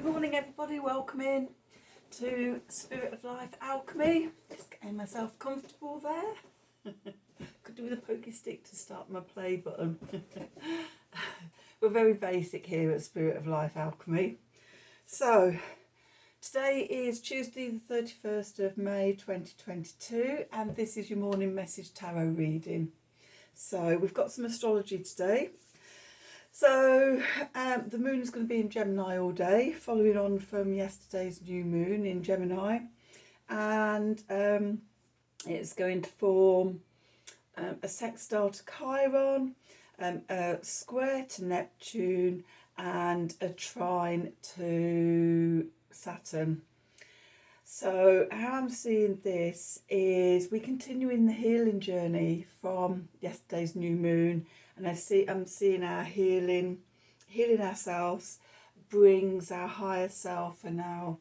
morning everybody, welcome in to Spirit of Life Alchemy. Just getting myself comfortable there. Could do with a pokey stick to start my play button. We're very basic here at Spirit of Life Alchemy. So today is Tuesday the 31st of May 2022 and this is your morning message tarot reading. So we've got some astrology today. So the moon is going to be in Gemini all day, following on from yesterday's new moon in Gemini, and it's going to form a sextile to Chiron, a square to Neptune, and a trine to Saturn. So how I'm seeing this is we continue in the healing journey from yesterday's new moon, and I'm seeing our healing ourselves brings our higher self and our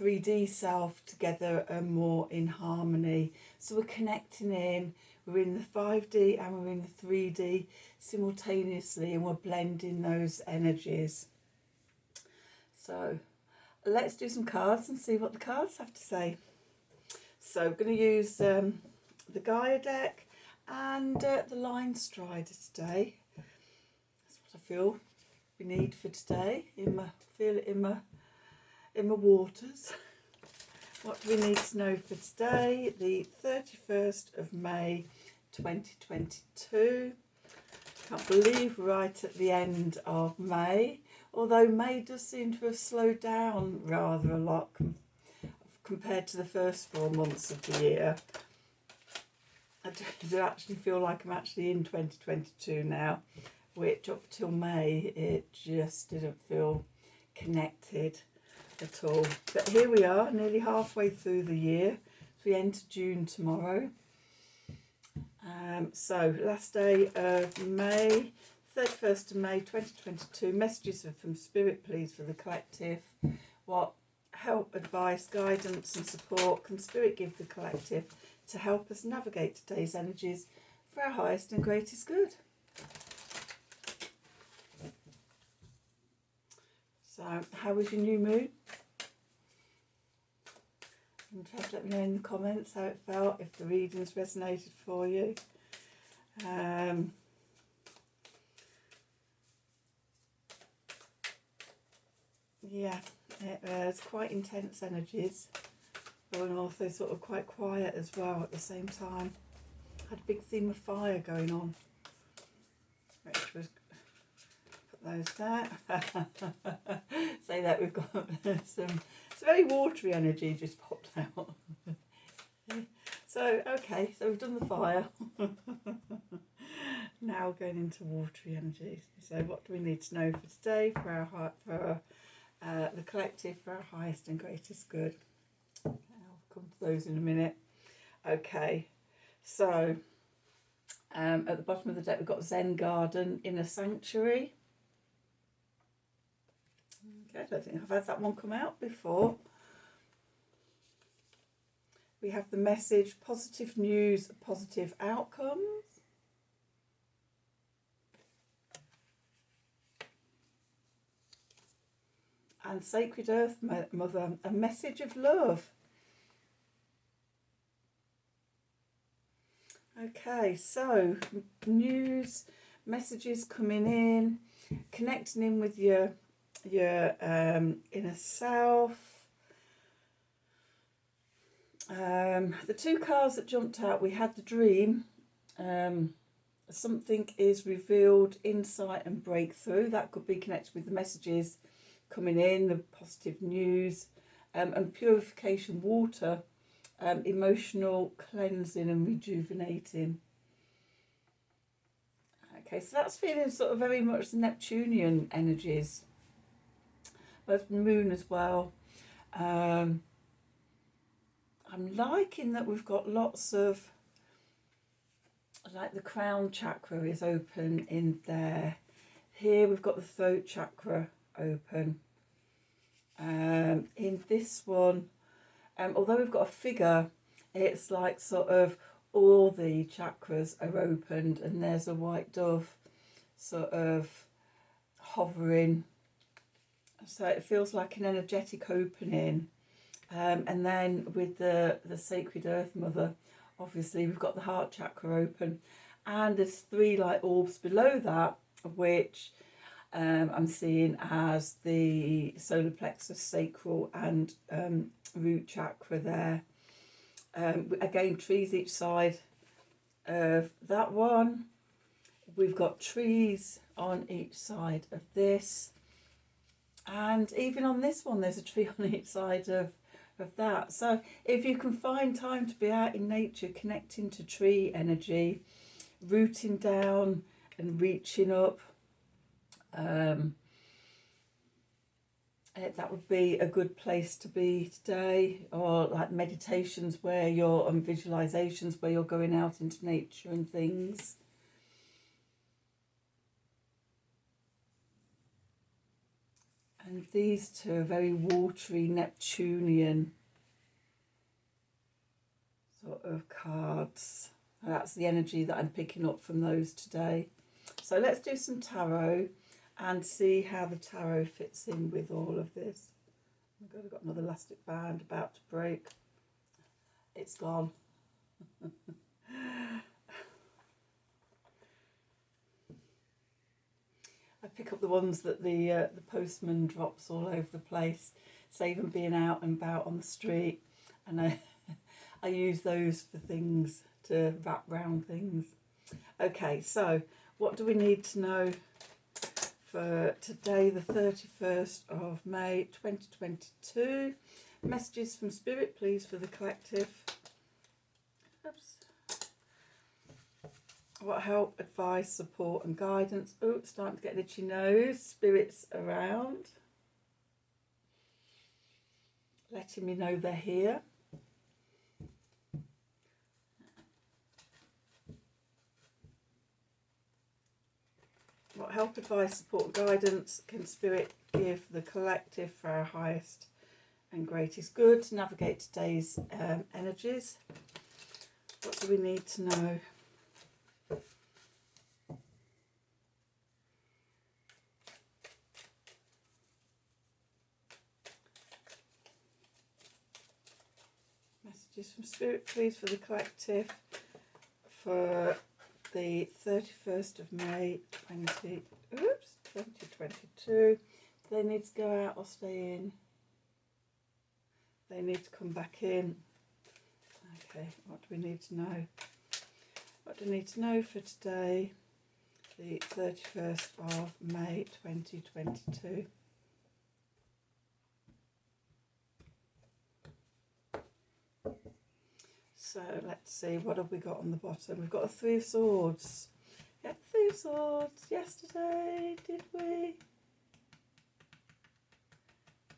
3D self together and more in harmony. So we're connecting in, we're in the 5D and we're in the 3D simultaneously, and we're blending those energies. So let's do some cards and see what the cards have to say. So we're going to use the Gaia deck and the Line Strider today. That's what I feel we need for today. Feel it in my waters. What do we need to know for today? The 31st of May 2022. Can't believe we're right at the end of May. Although May does seem to have slowed down rather a lot compared to the first 4 months of the year. I do actually feel like I'm actually in 2022 now, which up till May it just didn't feel connected at all. But here we are, nearly halfway through the year. So we enter June tomorrow. So last day of May, 31st of May 2022. Messages are from Spirit, please, for the collective. What help, advice, guidance and support can Spirit give the collective to help us navigate today's energies for our highest and greatest good? So how was your new moon? And just let me know in the comments how it felt, if the readings resonated for you. Yeah, it was quite intense energies, but also sort of quite quiet as well at the same time. Had a big theme of fire going on, which was, put those there. Say that we've got some, it's very watery energy just popped out. So, okay, so we've done the fire. Now going into watery energy. So what do we need to know for today, for our heart, for the collective, for our highest and greatest good? Okay, I'll come to those in a minute. Okay, so at the bottom of the deck we've got Zen Garden, Inner Sanctuary. Okay, I don't think I've had that one come out before. We have the message, positive news, positive outcomes. And Sacred Earth Mother, a message of love. Okay, so news, messages coming in, connecting in with your inner self. The two cards that jumped out, we had the dream. Something is revealed, insight and breakthrough. That could be connected with the messages coming in, the positive news, and purification water, emotional cleansing and rejuvenating. Okay, so that's feeling sort of very much the Neptunian energies, both the moon as well. I'm liking that we've got lots of, like the crown chakra is open in there. Here we've got the throat chakra open. In this one, although we've got a figure, it's like sort of all the chakras are opened, and there's a white dove sort of hovering So it feels like an energetic opening. And then with the Sacred Earth Mother, obviously we've got the heart chakra open. And there's 3 like orbs below that, which I'm seeing as the solar plexus, sacral and root chakra there. Again, trees each side of that one. We've got trees on each side of this. And even on this one, there's a tree on each side of that. So if you can find time to be out in nature, connecting to tree energy, rooting down and reaching up, that would be a good place to be today. Or like meditations where you're, and visualizations where you're going out into nature and things. And these 2 are very watery, Neptunian sort of cards. That's the energy that I'm picking up from those today. So let's do some tarot and see how the tarot fits in with all of this. Oh my God, I've got another elastic band about to break. It's gone. I pick up the ones that the postman drops all over the place, save them being out and about on the street, and I use those for things, to wrap round things. Okay, so what do we need to know for today, the 31st of May 2022? Messages from Spirit, please, for the collective. Oops. What help, advice, support and guidance? Oh, it's starting to get an itchy nose. Spirits around, letting me know they're here. What help, advice, support and guidance can Spirit give the collective for our highest and greatest good to navigate today's energies? What do we need to know? Messages from Spirit, please, for the collective for the 31st of May 2022. Do they need to go out or stay in? They need to come back in. Okay, what do we need to know? What do we need to know for today, the 31st of May 2022? So let's see, what have we got on the bottom? We've got a 3 of Swords. We had 3 of Swords yesterday, did we?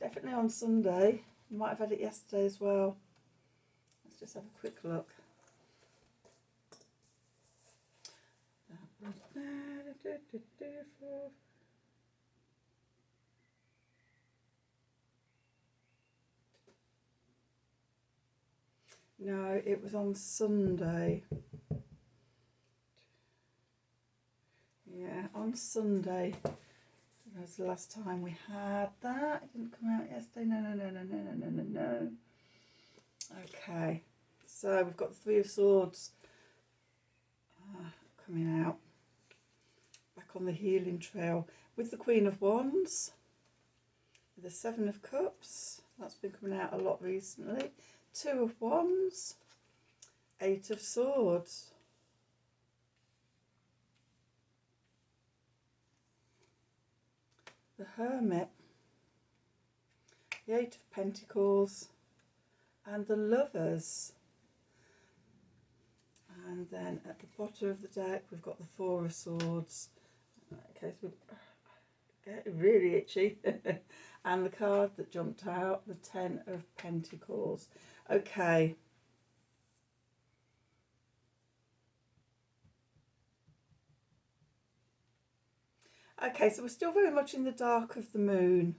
Definitely on Sunday. We might have had it yesterday as well. Let's just have a quick look. No, it was on Sunday. Yeah, on Sunday. That was the last time we had that. It didn't come out yesterday. No. Okay, so we've got the 3 of Swords coming out. Back on the healing trail with the Queen of Wands. The 7 of Cups. That's been coming out a lot recently. 2 of Wands. 8 of Swords. The Hermit. The 8 of Pentacles. And the Lovers. And then at the bottom of the deck we've got the 4 of Swords. Okay, so we're getting really itchy. And the card that jumped out, the 10 of Pentacles. Okay. Okay, so we're still very much in the dark of the moon.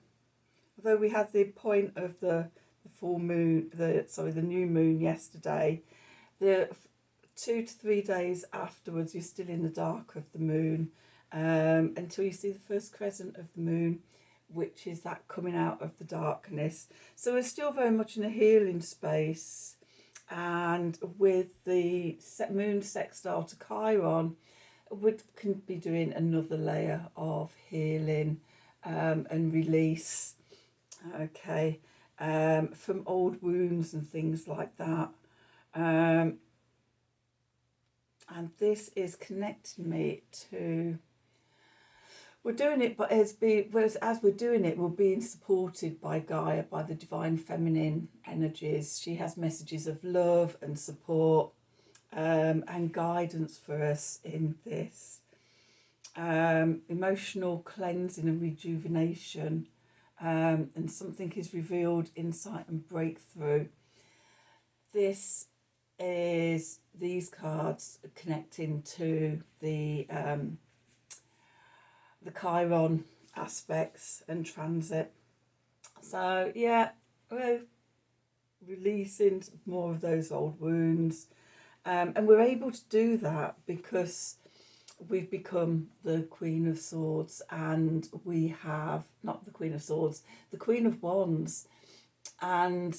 Although we had the point of the full moon, the new moon yesterday. The 2 to 3 days afterwards, you're still in the dark of the moon until you see the first crescent of the moon, which is that coming out of the darkness. So we're still very much in a healing space, and with the moon sextile to Chiron, we can be doing another layer of healing and release, okay, from old wounds and things like that. And this is connecting me to, we're doing it, but as we're doing it, we're being supported by Gaia, by the divine feminine energies. She has messages of love and support and guidance for us in this. Emotional cleansing and rejuvenation, and something is revealed, insight and breakthrough. This is these cards connecting to the Chiron aspects and transit. So yeah, we're releasing more of those old wounds, and we're able to do that because we've become the Queen of Swords, and we have not the Queen of Swords, the Queen of Wands, and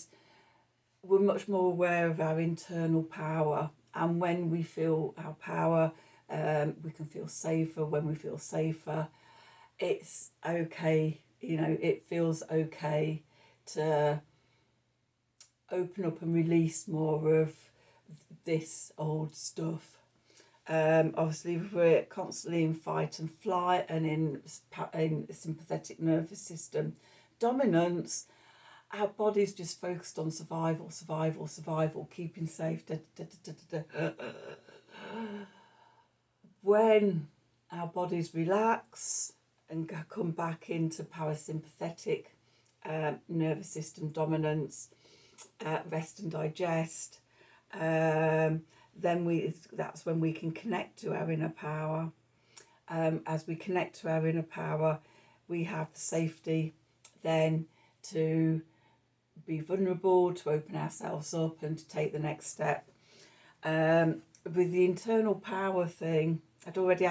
we're much more aware of our internal power. And when we feel our power, we can feel safer. When we feel safer, it's okay, you know, it feels okay to open up and release more of this old stuff. Obviously, we're constantly in fight and flight and in sympathetic nervous system dominance. Our body's just focused on survival, survival, survival, keeping safe. When our bodies relax and come back into parasympathetic nervous system dominance, rest and digest, then that's when we can connect to our inner power. As we connect to our inner power, we have the safety then to be vulnerable, to open ourselves up and to take the next step. With the internal power thing, I'd already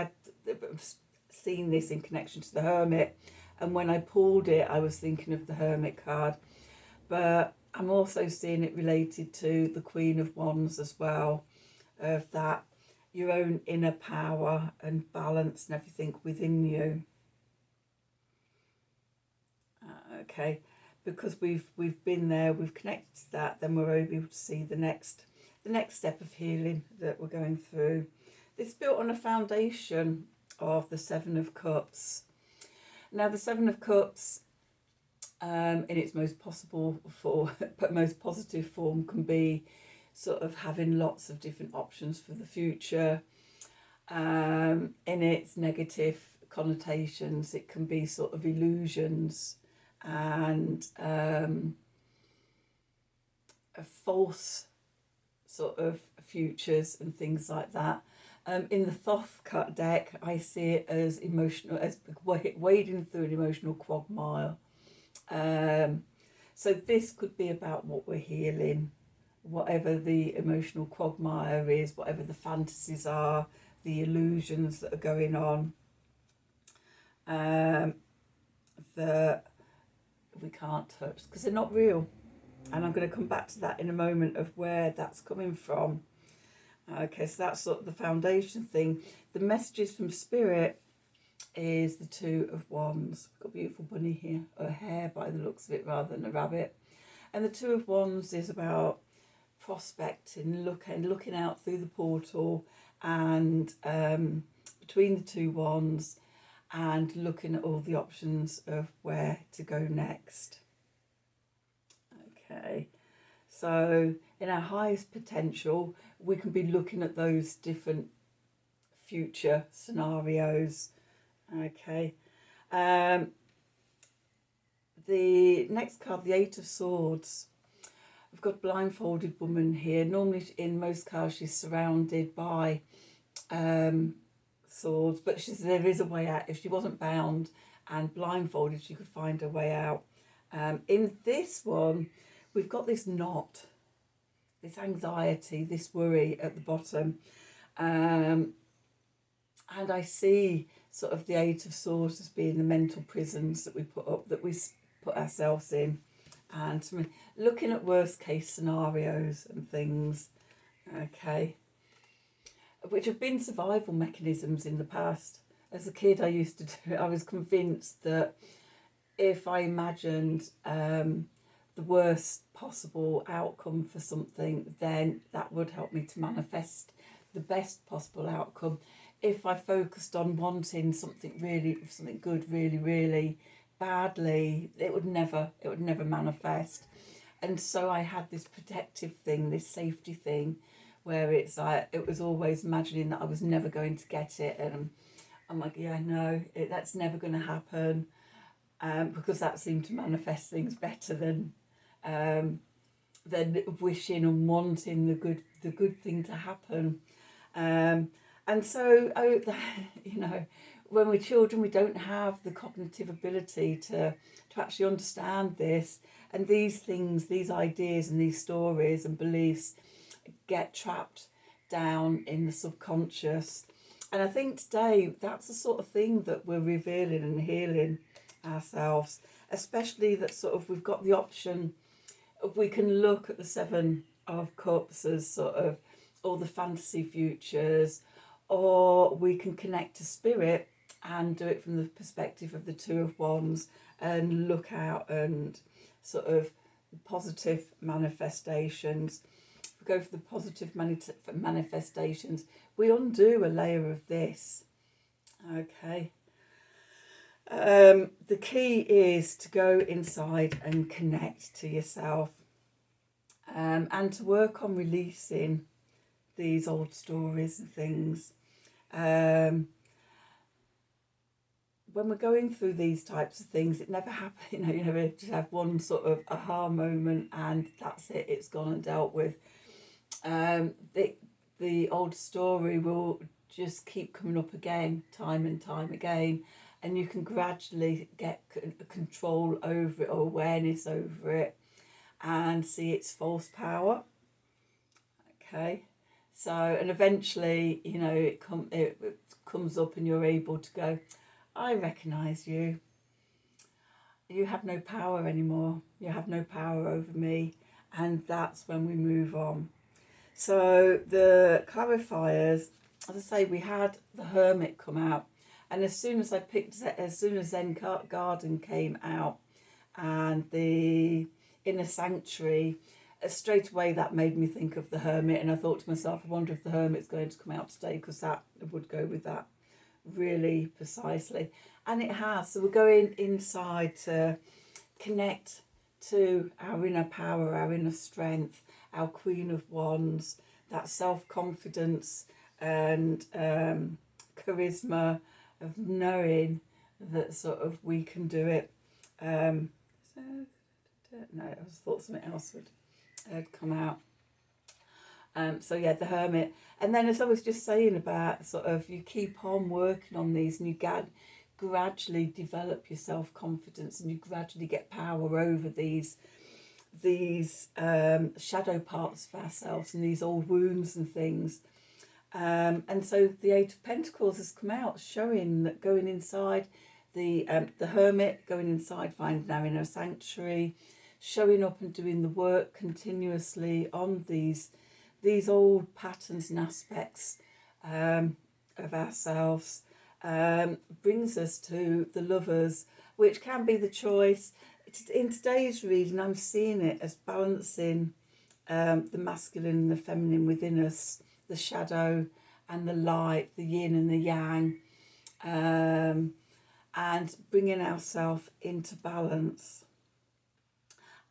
seen this in connection to the Hermit, and when I pulled it I was thinking of the Hermit card, but I'm also seeing it related to the Queen of Wands as well, of that your own inner power and balance and everything within you. Okay, because we've been there, we've connected to that, then we're able to see the next step of healing that we're going through. This is built on a foundation of the Seven of Cups. Now the Seven of Cups, in its most positive form, can be sort of having lots of different options for the future. In its negative connotations, it can be sort of illusions and false sort of futures and things like that. In the Thoth cut deck, I see it as emotional, as wading through an emotional quagmire. So this could be about what we're healing, whatever the emotional quagmire is, whatever the fantasies are, the illusions that are going on, that we can't touch because they're not real. And I'm going to come back to that in a moment of where that's coming from. Okay, so that's sort of the foundation thing. The messages from Spirit is the Two of Wands. I've got a beautiful bunny here, a hare by the looks of it rather than a rabbit. And the Two of Wands is about prospecting, looking out through the portal and between the two wands and looking at all the options of where to go next. Okay, so in our highest potential, we can be looking at those different future scenarios. Okay, the next card, the Eight of Swords. We've got a blindfolded woman here. Normally in most cards she's surrounded by swords, but there is a way out. If she wasn't bound and blindfolded, she could find a way out. In this one, we've got this knot, this anxiety, this worry at the bottom. And I see sort of the Eight of Swords as being the mental prisons that we put up, that we put ourselves in, and looking at worst case scenarios and things, okay, which have been survival mechanisms in the past. As a kid, I used to do, I was convinced that if I imagined the worst possible outcome for something, then that would help me to manifest the best possible outcome. If I focused on wanting something good really, really badly, it would never manifest. And so I had this protective thing, this safety thing, where it's like, it was always imagining that I was never going to get it, and I'm like, yeah, no, that's never going to happen, because that seemed to manifest things better than wishing and wanting the good thing to happen. And so, you know, when we're children, we don't have the cognitive ability to actually understand this, and these things, these ideas and these stories and beliefs get trapped down in the subconscious. And I think today that's the sort of thing that we're revealing and healing ourselves, especially that sort of we've got the option, we can look at the Seven of Cups as sort of all the fantasy futures, or we can connect to spirit and do it from the perspective of the Two of Wands and look out and sort of positive manifestations. If we go for the positive manifestations, we undo a layer of this, okay. The key is to go inside and connect to yourself, and to work on releasing these old stories and things. When we're going through these types of things, it never happens, you never just have one sort of aha moment and that's it, it's gone and dealt with. The old story will just keep coming up again, time and time again, and you can gradually get control over it, or awareness over it, and see its false power. Okay, so, and eventually, it comes up and you're able to go, I recognise you. You have no power anymore. You have no power over me. And that's when we move on. So the clarifiers, as I say, we had the Hermit come out. And as soon as Zen Garden came out and the Inner Sanctuary, straight away that made me think of the Hermit. And I thought to myself, I wonder if the Hermit's going to come out today, because that would go with that really precisely. And it has. So we're going inside to connect to our inner power, our inner strength, our Queen of Wands, that self-confidence and charisma of knowing that sort of we can do it. No, I just thought something else would come out. So yeah, the Hermit. And then, as I was just saying about sort of, you keep on working on these and you gradually develop your self-confidence, and you gradually get power over these shadow parts of ourselves and these old wounds and things. And so the Eight of Pentacles has come out, showing that going inside, the Hermit, going inside, finding our inner sanctuary, showing up and doing the work continuously on these old patterns and aspects of ourselves, brings us to the Lovers, which can be the choice. In today's reading, I'm seeing it as balancing the masculine and the feminine within us, the shadow and the light, the yin and the yang, and bringing ourselves into balance.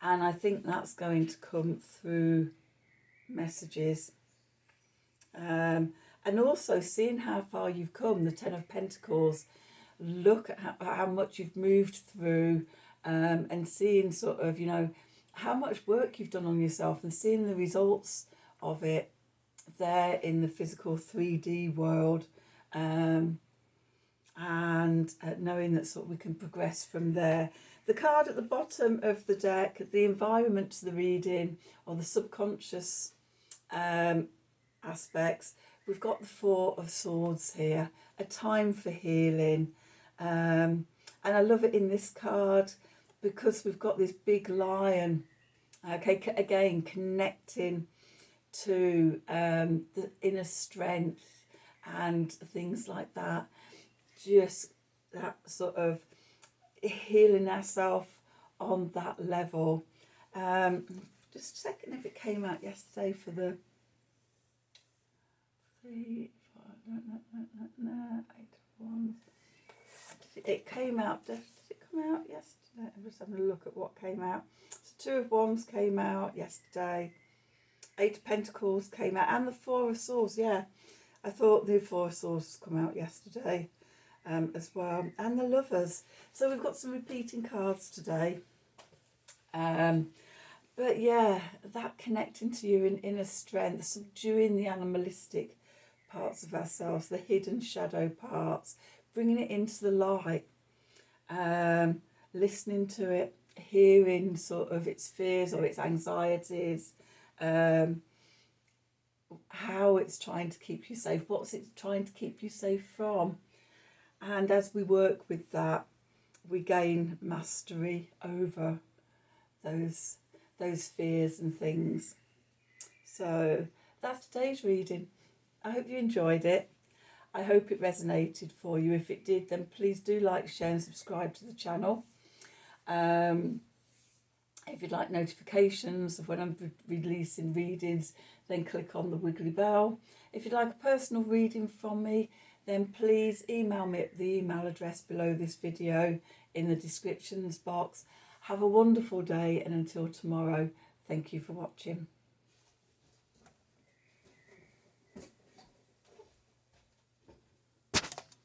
And I think that's going to come through messages. And also seeing how far you've come, the Ten of Pentacles, look at how much you've moved through, and seeing sort of, how much work you've done on yourself, and seeing the results of it there in the physical 3D world, and knowing that sort of we can progress from there. The card at the bottom of the deck, the environment to the reading, or the subconscious aspects, we've got the Four of Swords here, a time for healing. And I love it in this card because we've got this big lion, okay, again connecting to the inner strength and things like that. Just that sort of healing ourselves on that level. Just a second if it came out yesterday for the 3, 5, no, 8 of Wands. It came out, did it come out yesterday? I'm just having a look at what came out. So 2 of Wands came out yesterday. 8 of Pentacles came out, and the 4 of Swords, yeah. I thought the 4 of Swords come out yesterday as well. And the Lovers. So we've got some repeating cards today. But yeah, that connecting to your inner strength, subduing the animalistic parts of ourselves, the hidden shadow parts, bringing it into the light, listening to it, hearing sort of its fears or its anxieties, how it's trying to keep you safe, what's it trying to keep you safe from. And as we work with that, we gain mastery over those fears and things. So that's today's reading. I hope you enjoyed it. I hope it resonated for you. If it did, then please do like, share and subscribe to the channel. If you'd like notifications of when I'm releasing readings, then click on the wiggly bell. If you'd like a personal reading from me, then please email me at the email address below this video in the descriptions box. Have a wonderful day, and until tomorrow, thank you for watching.